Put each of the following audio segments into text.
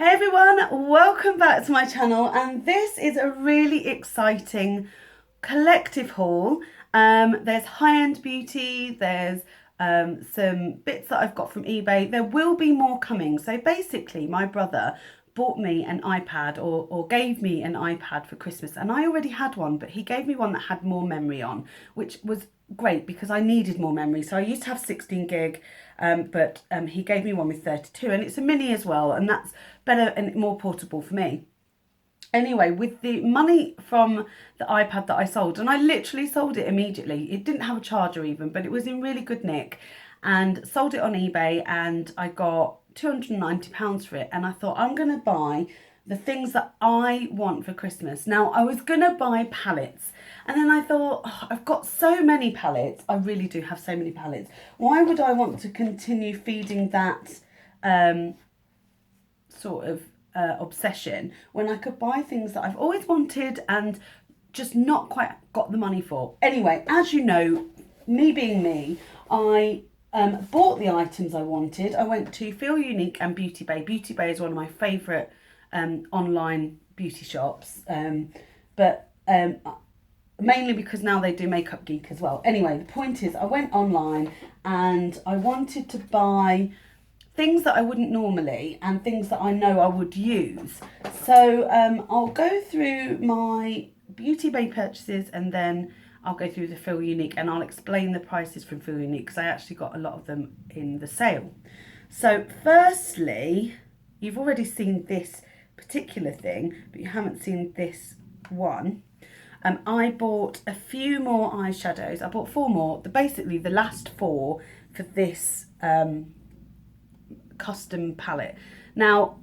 Hey everyone, welcome back to my channel, and this is a really exciting collective haul. There's high-end beauty, there's some bits that I've got from eBay. There will be more coming. So basically my brother bought me an iPad or gave me an iPad for Christmas, and I already had one, but he gave me one that had more memory on, which was great because I needed more memory. So I used to have 16 gig, but he gave me one with 32, and it's a mini as well, and that's better and more portable for me. Anyway, with the money from the iPad that I sold, and I literally sold it immediately. It didn't have a charger even, but it was in really good nick, and sold it on eBay, and I got £290 for it. And I thought, I'm going to buy the things that I want for Christmas. Now, I was going to buy palettes, and then I thought, oh, I've got so many palettes. I really do have so many palettes. Why would I want to continue feeding that sort of obsession when I could buy things that I've always wanted and just not quite got the money for? Anyway, as you know, me being me, I bought the items I wanted. I went to Feelunique and Beauty Bay. Beauty Bay is one of my favourite online beauty shops, but mainly because now they do Makeup Geek as well. Anyway, the point is I went online and I wanted to buy things that I wouldn't normally and things that I know I would use. So I'll go through my Beauty Bay purchases, and then I'll go through the Feelunique, and I'll explain the prices from Feelunique because I actually got a lot of them in the sale. So firstly, you've already seen this particular thing, but you haven't seen this one. I bought a few more eyeshadows. I bought 4 more, basically the last 4 for this custom palette. Now,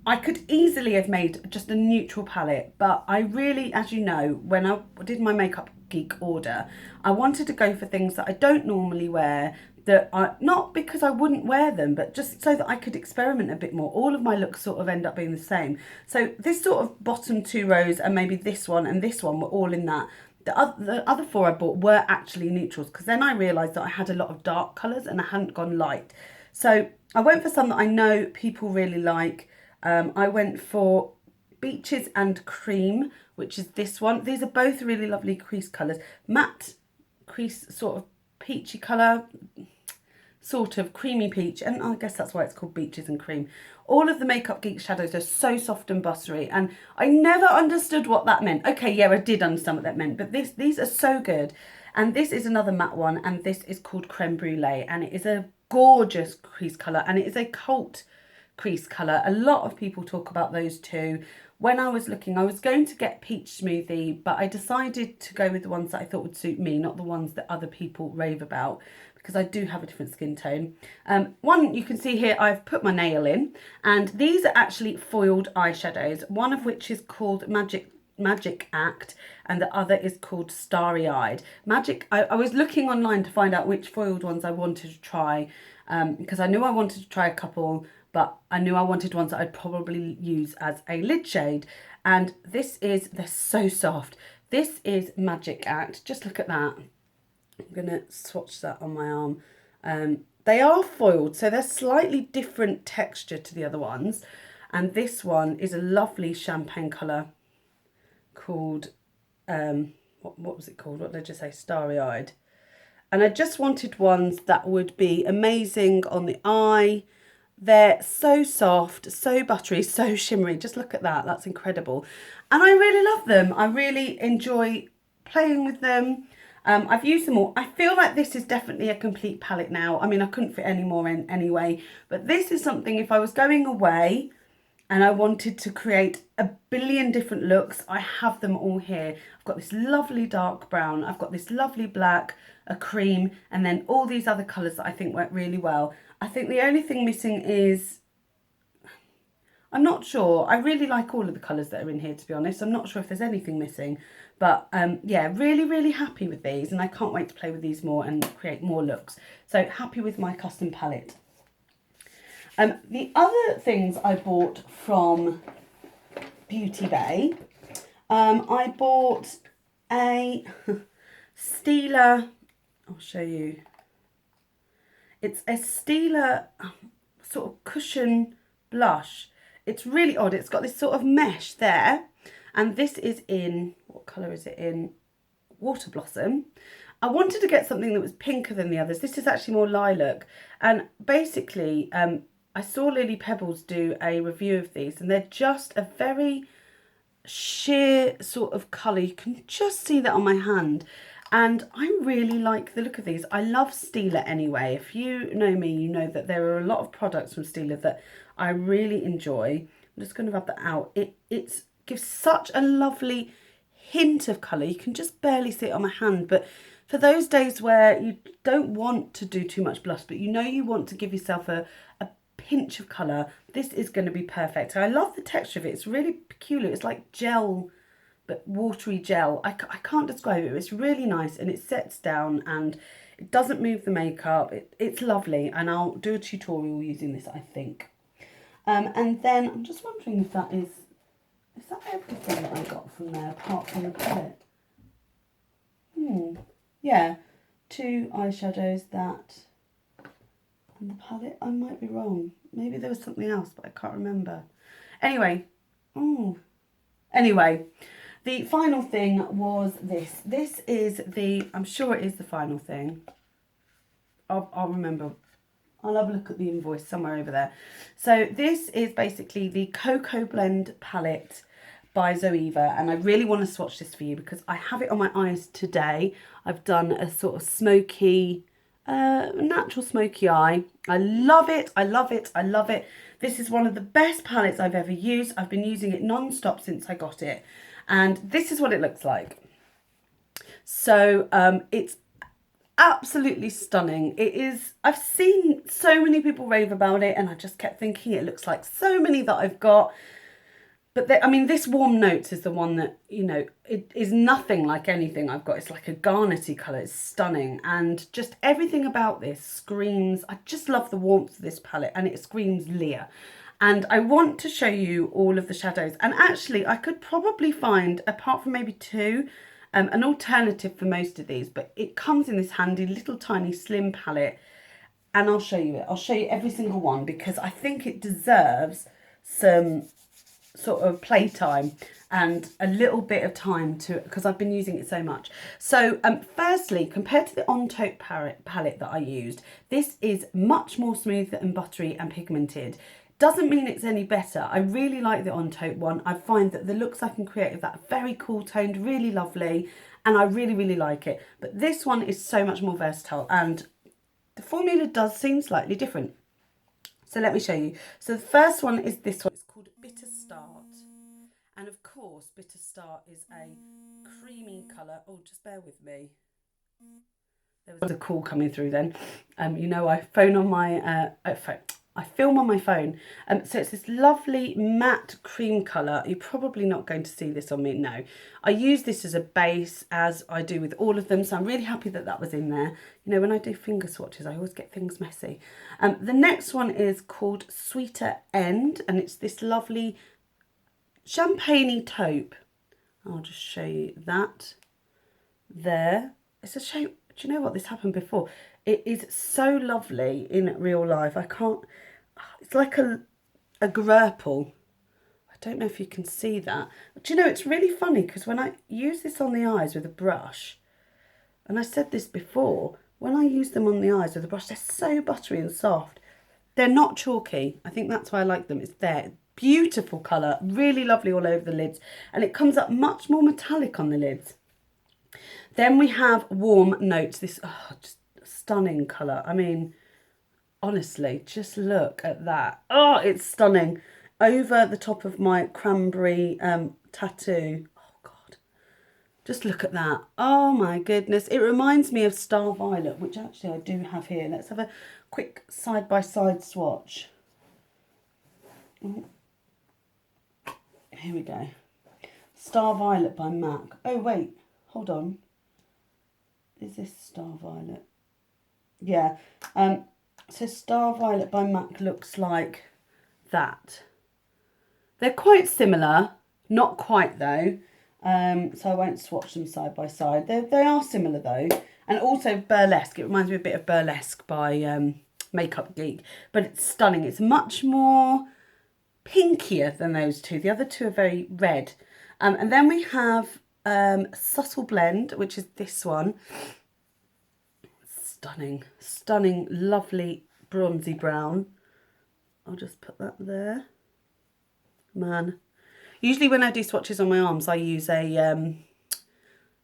I could easily have made just a neutral palette, but I really, as you know, when I did my Makeup Geek order, I wanted to go for things that I don't normally wear, that are not because I wouldn't wear them, but just so that I could experiment a bit more. All of my looks sort of end up being the same. So this sort of bottom 2 rows, and maybe this one and this one, were all in that. The other 4 I bought were actually neutrals, because then I realised that I had a lot of dark colours and I hadn't gone light. So I went for some that I know people really like. I went for Beaches and Cream, which is this one. These are both really lovely crease colours. Matte crease, sort of peachy colour, sort of creamy peach, and I guess that's why it's called Beaches and Cream. All of the Makeup Geek shadows are so soft and buttery, and I never understood what that meant. Okay, yeah, I did understand what that meant, but these are so good. And this is another matte one, and this is called Creme Brulee, and it is a gorgeous crease colour, and it is a cult crease colour. A lot of people talk about those two. When I was looking, I was going to get Peach Smoothie, but I decided to go with the ones that I thought would suit me, not the ones that other people rave about, because I do have a different skin tone. One, you can see here, I've put my nail in, and these are actually foiled eyeshadows, one of which is called Magic Act, and the other is called Starry Eyed. I was looking online to find out which foiled ones I wanted to try, because I knew I wanted to try a couple, but I knew I wanted ones that I'd probably use as a lid shade. And they're so soft. This is Magic Act. Just look at that. I'm going to swatch that on my arm. They are foiled, so they're slightly different texture to the other ones. And this one is a lovely champagne colour called, what was it called? What did I just say? Starry Eyed. And I just wanted ones that would be amazing on the eye. They're so soft, so buttery, so shimmery. Just look at that. That's incredible. And I really love them. I really enjoy playing with them. I've used them all. I feel like this is definitely a complete palette now. I mean, I couldn't fit any more in anyway. But this is something, if I was going away and I wanted to create a billion different looks, I have them all here. I've got this lovely dark brown. I've got this lovely black, a cream, and then all these other colours that I think work really well. I think the only thing missing is, I'm not sure. I really like all of the colours that are in here, to be honest. I'm not sure if there's anything missing. But yeah, really, really happy with these. And I can't wait to play with these more and create more looks. So happy with my custom palette. The other things I bought from Beauty Bay, I bought a Stila, I'll show you. It's a Stila sort of cushion blush. it's really odd. It's got this sort of mesh there. And this is in, what colour is it in? Water Blossom. I wanted to get something that was pinker than the others. This is actually more lilac. And basically, I saw Lily Pebbles do a review of these, and they're just a very sheer sort of colour. You can just see that on my hand. And I really like the look of these. I love Stila anyway. If you know me, you know that there are a lot of products from Stila that I really enjoy. I'm just going to rub that out. It gives such a lovely hint of colour. You can just barely see it on my hand, but for those days where you don't want to do too much blush, but you know you want to give yourself a pinch of colour, this is going to be perfect. I love the texture of it. It's really peculiar. It's like gel, but watery gel. I can't describe it. It's really nice, and it sets down and it doesn't move the makeup. It's lovely, and I'll do a tutorial using this, I think. And then I'm just wondering if that is that everything that I got from there apart from the palette? Yeah, 2 eyeshadows, that, and the palette. I might be wrong. Maybe there was something else, but I can't remember. Anyway, the final thing was this. This is the, I'm sure it is the final thing. I'll remember. I'll have a look at the invoice somewhere over there. So this is basically the Cocoa Blend palette by Zoeva, and I really want to swatch this for you because I have it on my eyes today. I've done a sort of smoky, natural smoky eye. I love it, I love it, I love it. This is one of the best palettes I've ever used. I've been using it non-stop since I got it, and this is what it looks like. So it's absolutely stunning. It is, I've seen so many people rave about it, and I just kept thinking it looks like so many that I've got. But I mean, this Warm Notes is the one that, you know, it is nothing like anything I've got. It's like a garnety colour. It's stunning. And just everything about this screams, I just love the warmth of this palette, and it screams Leah. And I want to show you all of the shadows. And actually, I could probably find, apart from maybe 2, an alternative for most of these. But it comes in this handy little tiny slim palette. And I'll show you it. I'll show you every single one because I think it deserves some sort of playtime and a little bit of time to, because I've been using it so much. So firstly, compared to the On Taupe palette that I used, this is much more smooth and buttery and pigmented. Doesn't mean it's any better. I really like the On Taupe one. I find that the looks I can create with that very cool toned, really lovely, and I really, really like it. But this one is so much more versatile, and the formula does seem slightly different. So let me show you. So the first one is this one. It's called Bitter Start. And of course, Bitter Start is a creamy colour. Oh, just bear with me. There was a call coming through then. You know, I phone on my I film on my phone. So it's this lovely matte cream colour. You're probably not going to see this on me, no. I use this as a base, as I do with all of them, so I'm really happy that that was in there. You know, when I do finger swatches, I always get things messy. The next one is called Sweeter End, and it's this lovely champagne-y taupe. I'll just show you that there. It's a shame. Do you know what? This happened before. It is so lovely in real life. I can't... It's like a grurple. I don't know if you can see that. Do you know, it's really funny because when I use this on the eyes with a brush, and I said this before, when I use them on the eyes with a brush, they're so buttery and soft. They're not chalky. I think that's why I like them. It's there. Beautiful colour. Really lovely all over the lids. And it comes up much more metallic on the lids. Then we have Warm Notes. This just stunning colour. I mean, honestly, just look at that. Oh, it's stunning. Over the top of my cranberry tattoo. Oh, God. Just look at that. Oh, my goodness. It reminds me of Star Violet, which actually I do have here. Let's have a quick side-by-side swatch. Oh. Here we go. Star Violet by MAC. Oh, wait. Hold on. Is this Star Violet? Yeah. So Star Violet by MAC looks like that. They're quite similar. Not quite, though. So I won't swatch them side by side. They are similar, though. And also Burlesque. It reminds me a bit of Burlesque by Makeup Geek. But it's stunning. It's much more pinkier than those two. The other two are very red. And then we have Subtle Blend, which is this one. Stunning, stunning, lovely bronzy brown. I'll just put that there. Man. Usually when I do swatches on my arms, I use a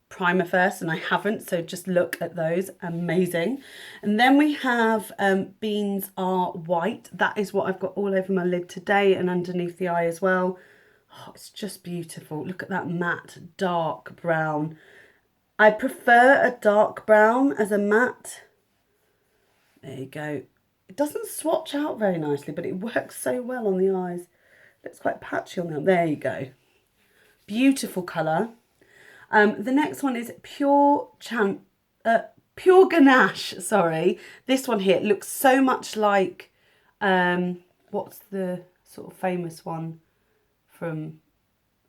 primer first, and I haven't, so just look at those. Amazing. And then we have Beans Are White. That is what I've got all over my lid today and underneath the eye as well. Oh, it's just beautiful. Look at that matte dark brown. I prefer a dark brown as a matte. There you go. It doesn't swatch out very nicely, but it works so well on the eyes. Looks quite patchy on them. There you go. Beautiful colour. The next one is Pure Ganache. Sorry. This one here looks so much like, what's the sort of famous one from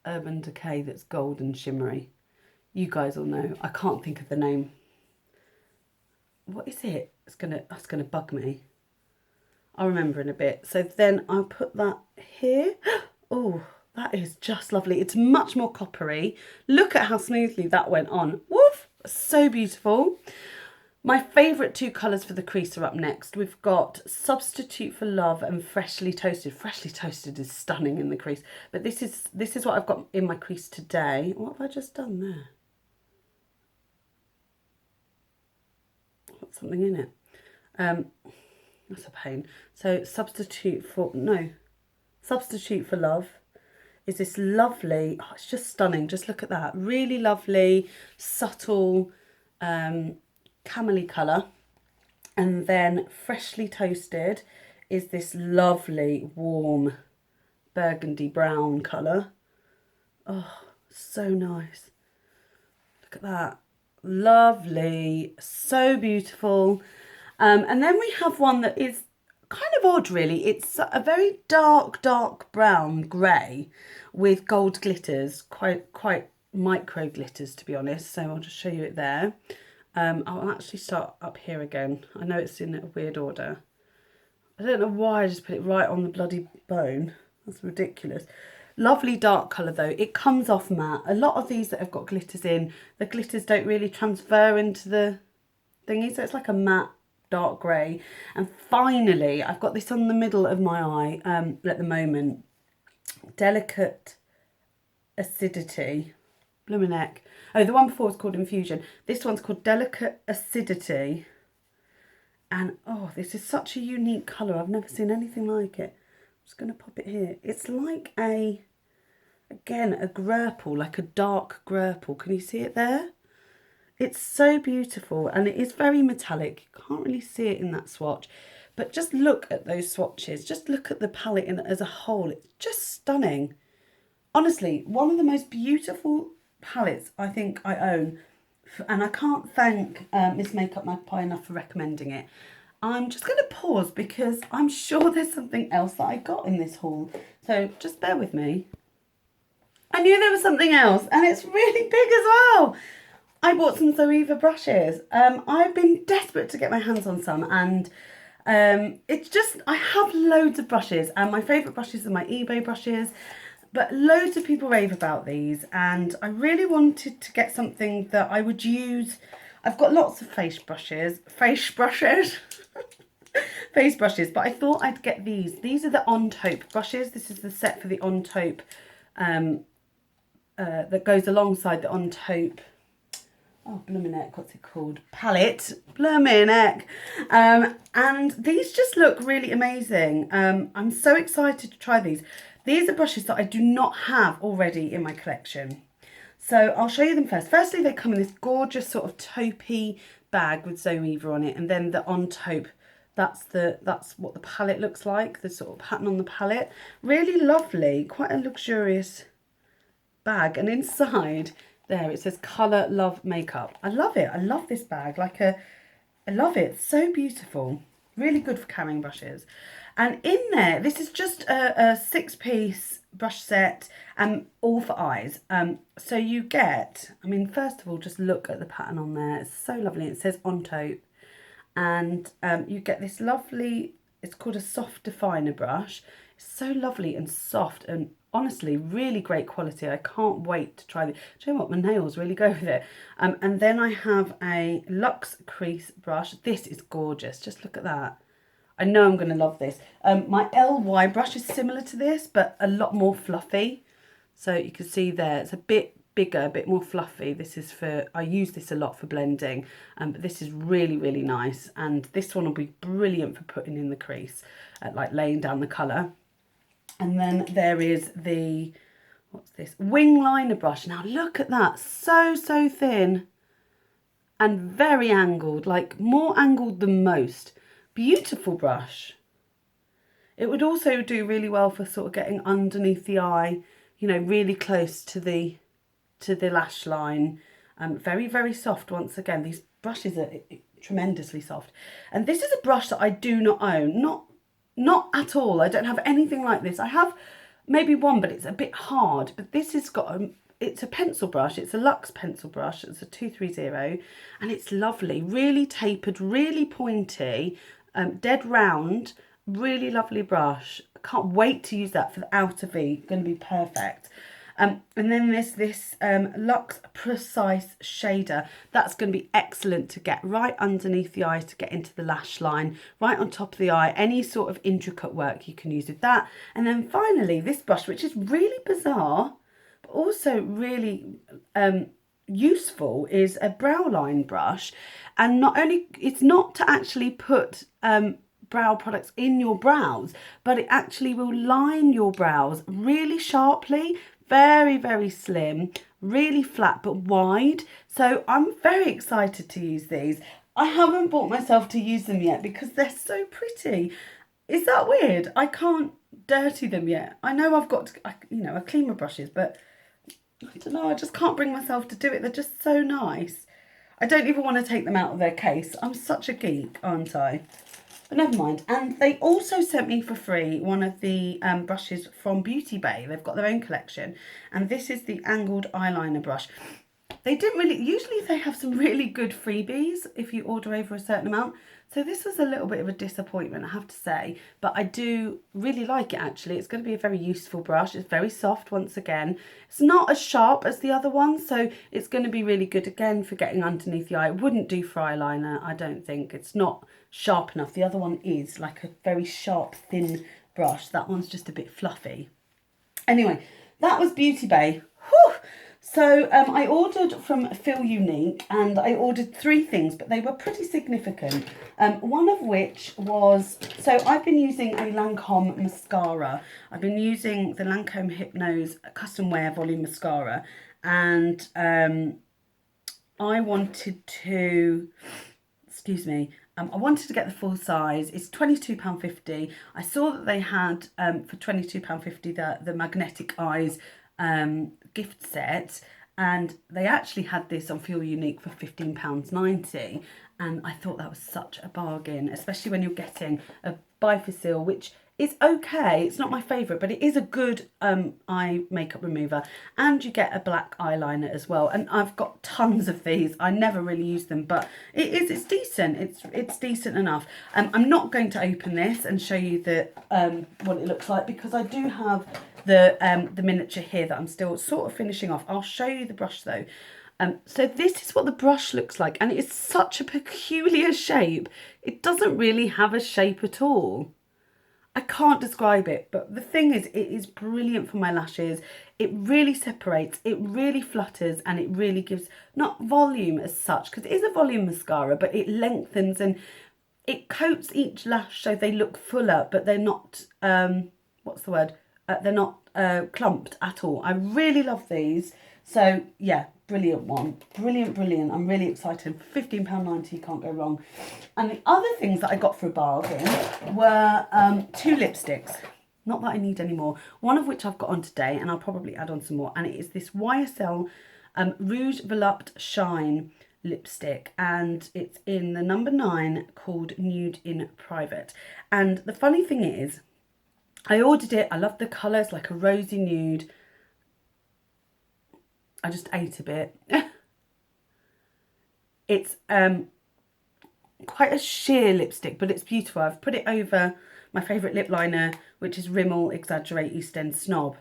Urban Decay that's gold and shimmery? You guys all know. I can't think of the name. What is it? That's gonna bug me. I'll remember in a bit. So then I'll put that here. Oh, that is just lovely. It's much more coppery. Look at how smoothly that went on. Woof! So beautiful. My favourite two colours for the crease are up next. We've got Substitute for Love and Freshly Toasted. Freshly Toasted is stunning in the crease. But this is what I've got in my crease today. What have I just done there? Got something in it. That's a pain. So Substitute for Love is this lovely, oh, it's just stunning. Just look at that. Really lovely, subtle camely colour. And then Freshly Toasted is this lovely, warm burgundy brown colour. Oh, so nice. Look at that. Lovely. So beautiful. And then we have one that is kind of odd, really. It's a very dark brown grey with gold glitters, quite micro glitters, to be honest. So I'll just show you it there. I'll actually start up here again. I know it's in a weird order. I don't know why I just put it right on the bloody bone. That's ridiculous. Lovely dark colour though. It comes off matte. A lot of these that have got glitters in, the glitters don't really transfer into the thingy, so it's like a matte dark grey. And finally, I've got this on the middle of my eye at the moment. Delicate Acidity. Feelunique. Oh, the one before was called Infusion. This one's called Delicate Acidity. And oh, this is such a unique colour. I've never seen anything like it. I'm just going to pop it here. It's like again, a grurple, like a dark grurple. Can you see it there? It's so beautiful, and it is very metallic. You can't really see it in that swatch, but just look at those swatches. Just look at the palette as a whole. It's just stunning. Honestly, one of the most beautiful palettes I think I own, and I can't thank Miss Makeup Magpie enough for recommending it. I'm just going to pause because I'm sure there's something else that I got in this haul, so just bear with me. I knew there was something else, and it's really big as well. I bought some Zoeva brushes. I've been desperate to get my hands on some, and it's just, I have loads of brushes, and my favourite brushes are my eBay brushes, but loads of people rave about these, and I really wanted to get something that I would use. I've got lots of face brushes, but I thought I'd get these. These are the On Taupe brushes. This is the set for the On Taupe that goes alongside the On Taupe, oh, Feelunique, what's it called? Palette, Feelunique. And these just look really amazing. I'm so excited to try these. These are brushes that I do not have already in my collection. So I'll show you them first. Firstly, they come in this gorgeous sort of taupey bag with Zoeva on it. And then the On Taupe, that's what the palette looks like, the sort of pattern on the palette. Really lovely, quite a luxurious bag. And inside there it says Colour Love Makeup. I love it. I love this bag. I love it. It's so beautiful. Really good for carrying brushes. And in there, this is just a 6-piece brush set, all for eyes. So you get, I mean, first of all, just look at the pattern on there. It's so lovely. It says On Taupe. And you get this lovely, it's called a soft definer brush. It's so lovely and soft and honestly really great quality. I can't wait to try it. Do you know what? My nails really go with it. And then I have a Luxe Crease brush. This is gorgeous. Just look at that. I know I'm going to love this. My LY brush is similar to this, but a lot more fluffy. So you can see there, it's a bit bigger, a bit more fluffy. This is for, I use this a lot for blending, but this is really, really nice. And this one will be brilliant for putting in the crease, like laying down the colour. And then there is the, what's this? Wing liner brush. Now look at that, so thin and very angled, like more angled than most. Beautiful brush. It would also do really well for sort of getting underneath the eye, you know, really close to the lash line. Very soft. Once again, these brushes are tremendously soft. And this is a brush that I do not own, not at all. I don't have anything like this. I have maybe one, but it's a bit hard. But this has got it's a pencil brush. It's a Luxe pencil brush. It's a 230, and it's lovely, really tapered, really pointy, dead round, really lovely brush. I can't wait to use that for the outer V. Going to be perfect. And then there's this Luxe Precise shader. That's going to be excellent to get right underneath the eye, to get into the lash line, right on top of the eye. Any sort of intricate work you can use with that. And then finally, this brush, which is really bizarre, but also really useful, is a brow line brush. And not only, it's not to actually put brow products in your brows, but it actually will line your brows really sharply. Very slim, really flat but wide. So I'm very excited to use these. I haven't bought myself to use them yet because they're so pretty. Is that weird? I can't dirty them yet. I know I've got, you know, I clean my brushes, but I don't know, I just can't bring myself to do it. They're just so nice. I don't even want to take them out of their case. I'm such a geek, aren't I? But never mind. And they also sent me for free one of the brushes from Beauty Bay. They've got their own collection. And this is the angled eyeliner brush. They didn't really, usually they have some really good freebies if you order over a certain amount. So this was a little bit of a disappointment, I have to say. But I do really like it, actually. It's going to be a very useful brush. It's very soft, once again. It's not as sharp as the other one, so it's going to be really good, again, for getting underneath the eye. It wouldn't do for eyeliner, I don't think. It's not sharp enough. The other one is like a very sharp, thin brush. That one's just a bit fluffy. Anyway, that was Beauty Bay. Whew! So I ordered from Feelunique, and I ordered 3 things, but they were pretty significant. One of which was, so I've been using a Lancome mascara. I've been using the Lancome Hypnose Custom Wear Volume Mascara, and I wanted to, excuse me, I wanted to get the full size. It's £22.50. I saw that they had, for £22.50, the Magnetic Eyes gift set, and they actually had this on Feelunique for £15.90, and I thought that was such a bargain, especially when you're getting a bifocil, which is okay. It's not my favourite, but it is a good eye makeup remover, and you get a black eyeliner as well. And I've got tons of these. I never really use them, but it's decent. It's decent enough. I'm not going to open this and show you the what it looks like, because I do have the miniature here that I'm still sort of finishing off. I'll show you the brush though. So this is what the brush looks like, and it's such a peculiar shape. It doesn't really have a shape at all. I can't describe it, but the thing is, it is brilliant for my lashes. It really separates, it really flutters, and it really gives, not volume as such, because it is a volume mascara, but it lengthens and it coats each lash so they look fuller, but they're not, what's the word? They're not clumped at all. I really love these. So yeah, brilliant one. Brilliant. I'm really excited. £15.90, you can't go wrong. And the other things that I got for a bargain were 2 lipsticks. Not that I need any more. One of which I've got on today, and I'll probably add on some more. And it is this YSL Rouge Volupte Shine lipstick, and it's in the number 9, called Nude in Private. And the funny thing is, I ordered it. I love the colour. It's like a rosy nude. I just ate a bit. It's quite a sheer lipstick, but it's beautiful. I've put it over my favourite lip liner, which is Rimmel Exaggerate East End Snob.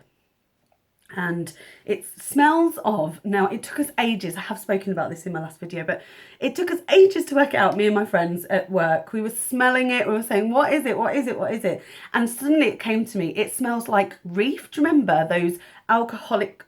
And it smells of, now it took us ages, I have spoken about this in my last video, but it took us ages to work it out, me and my friends at work. We were smelling it, we were saying, what is it, what is it, what is it? And suddenly it came to me, it smells like Reef. Do you remember those alcoholic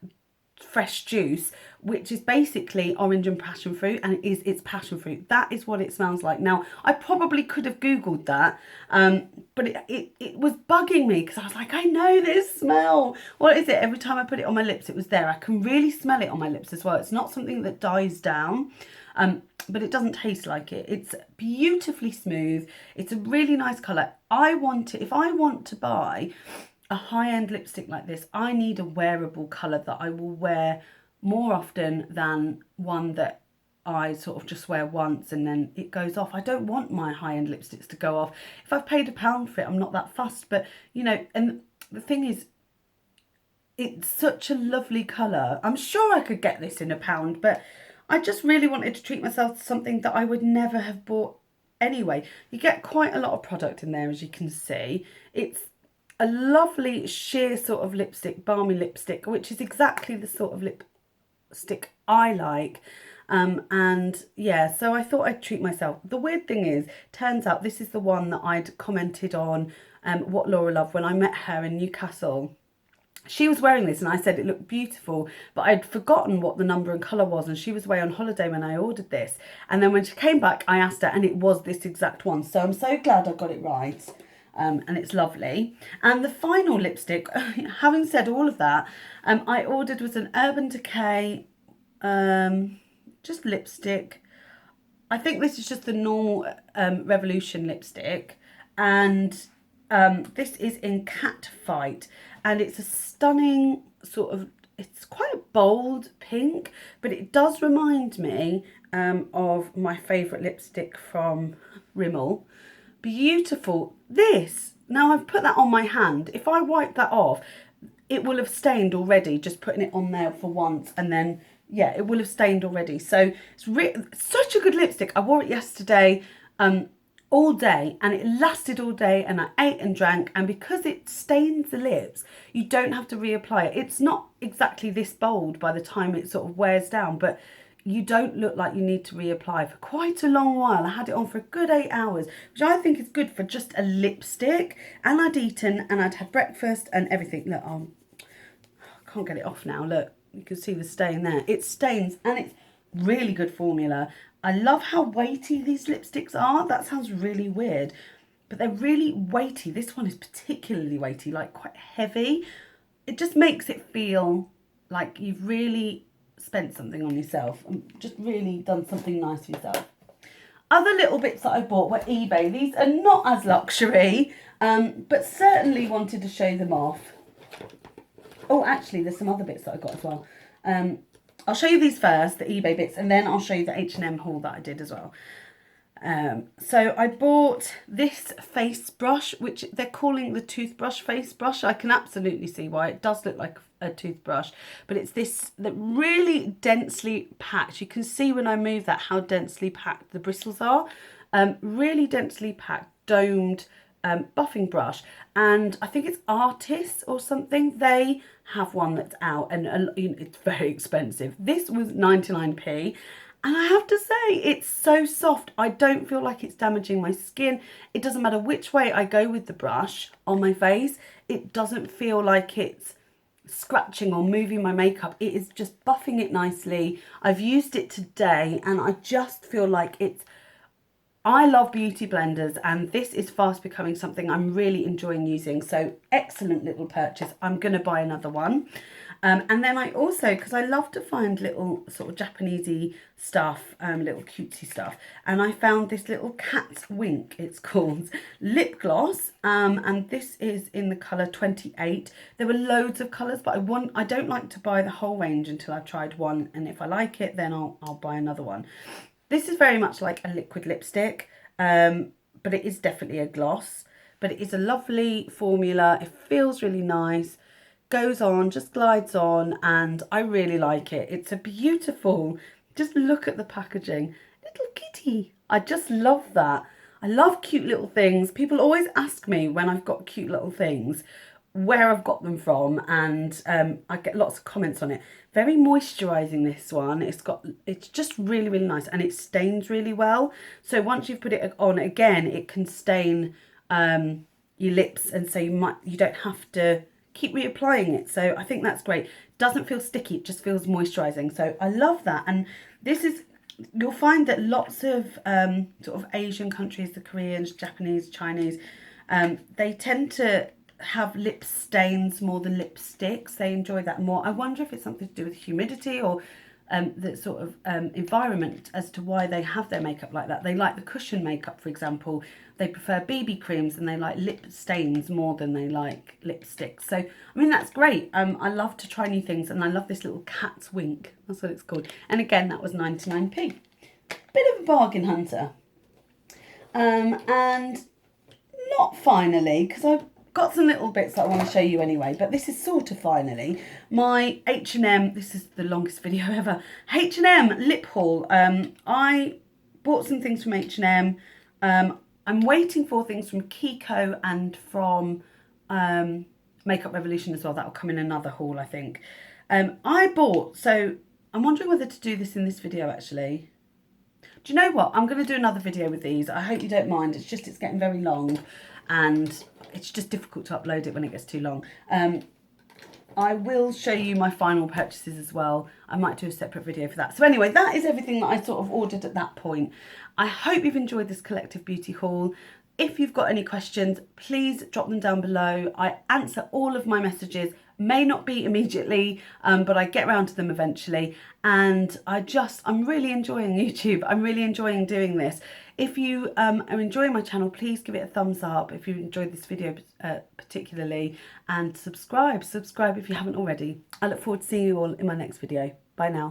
fresh juice, which is basically orange and passion fruit, and it's passion fruit. That is what it smells like. Now, I probably could have Googled that, but it was bugging me because I was like, I know this smell. What is it? Every time I put it on my lips, it was there. I can really smell it on my lips as well. It's not something that dies down, but it doesn't taste like it. It's beautifully smooth. It's a really nice colour. If I want to buy a high-end lipstick like this, I need a wearable colour that I will wear more often than one that I sort of just wear once and then it goes off. I don't want my high-end lipsticks to go off. If I've paid £1 for it, I'm not that fussed. But, you know, and the thing is, it's such a lovely colour. I'm sure I could get this in £1, but I just really wanted to treat myself to something that I would never have bought anyway. You get quite a lot of product in there, as you can see. It's a lovely sheer sort of lipstick, balmy lipstick, which is exactly the sort of lipstick I like. And yeah, so I thought I'd treat myself. The weird thing is, turns out this is the one that I'd commented on What Laura Loved when I met her in Newcastle. She was wearing this and I said it looked beautiful, but I'd forgotten what the number and colour was, and she was away on holiday when I ordered this. And then when she came back, I asked her and it was this exact one. So I'm so glad I got it right. And it's lovely. And the final lipstick, having said all of that, I ordered was an Urban Decay just lipstick. I think this is just the normal Revolution lipstick, and this is in Cat Fight, and it's a stunning sort of, it's quite a bold pink, but it does remind me of my favourite lipstick from Rimmel. Beautiful. This, now I've put that on my hand. If I wipe that off, it will have stained already, just putting it on there for once, and then yeah, it will have stained already. So it's such a good lipstick. I wore it yesterday all day, and it lasted all day, and I ate and drank, and because it stains the lips, you don't have to reapply it. It's not exactly this bold by the time it sort of wears down, but you don't look like you need to reapply for quite a long while. I had it on for a good 8 hours, which I think is good for just a lipstick. And I'd eaten and I'd had breakfast and everything. Look, I can't get it off now. Look, you can see the stain there. It stains, and it's really good formula. I love how weighty these lipsticks are. That sounds really weird, but they're really weighty. This one is particularly weighty, like quite heavy. It just makes it feel like you've really spent something on yourself and just really done something nice for yourself. Other little bits that I bought were eBay. These are not as luxury, but certainly wanted to show them off. Oh, actually, there's some other bits that I got as well. I'll show you these first, the eBay bits, and then I'll show you the H&M haul that I did as well. So I bought this face brush, which they're calling the toothbrush face brush. I can absolutely see why. It does look like a toothbrush, but it's this that really densely packed. You can see when I move that how densely packed the bristles are. Really densely packed, domed buffing brush, and I think it's Artists or something. They have one that's out, and it's very expensive. This was 99p. And I have to say, it's so soft. I don't feel like it's damaging my skin. It doesn't matter which way I go with the brush on my face. It doesn't feel like it's scratching or moving my makeup. It is just buffing it nicely. I've used it today, and I just feel like it's... I love beauty blenders, and this is fast becoming something I'm really enjoying using. So excellent little purchase. I'm going to buy another one. And then I also, because I love to find little sort of Japanesey stuff, little cutesy stuff, and I found this little Cat's Wink, it's called, lip gloss, and this is in the colour 28. There were loads of colours, but I don't like to buy the whole range until I've tried one, and if I like it, then I'll buy another one. This is very much like a liquid lipstick, but it is definitely a gloss, but it is a lovely formula. It feels really nice. Goes on, just glides on, and I really like it. It's a beautiful, just look at the packaging, little kitty. I just love that. I love cute little things. People always ask me when I've got cute little things where I've got them from, and I get lots of comments on it. Very moisturising, this one. It's just really, really nice, and it stains really well. So once you've put it on again, it can stain your lips, and so you don't have to keep reapplying it. So I think that's great. Doesn't feel sticky, it just feels moisturising. So I love that. And this is, you'll find that lots of sort of Asian countries, the Koreans, Japanese, Chinese, they tend to have lip stains more than lipsticks. They enjoy that more. I wonder if it's something to do with humidity or the sort of environment as to why they have their makeup like that. They like the cushion makeup, for example. They prefer BB creams, and they like lip stains more than they like lipsticks. So, I mean, that's great. I love to try new things, and I love this little cat's wink. That's what it's called. And again, that was 99p. Bit of a bargain hunter. And not finally, because I've got some little bits that I want to show you anyway, but this is sort of finally my H&M, this is the longest video ever, H&M lip haul. I bought some things from H&M. I'm waiting for things from Kiko and from Makeup Revolution as well. That'll come in another haul, I think. So I'm wondering whether to do this in this video, actually. Do you know what? I'm going to do another video with these. I hope you don't mind. It's getting very long, and it's just difficult to upload it when it gets too long. I will show you my final purchases as well. I might do a separate video for that. So anyway, that is everything that I sort of ordered at that point. I hope you've enjoyed this collective beauty haul. If you've got any questions, please drop them down below. I answer all of my messages, may not be immediately, but I get around to them eventually. And I'm really enjoying YouTube. I'm really enjoying doing this. If you are enjoying my channel, please give it a thumbs up if you enjoyed this video particularly, and subscribe if you haven't already. I look forward to seeing you all in my next video. Bye now.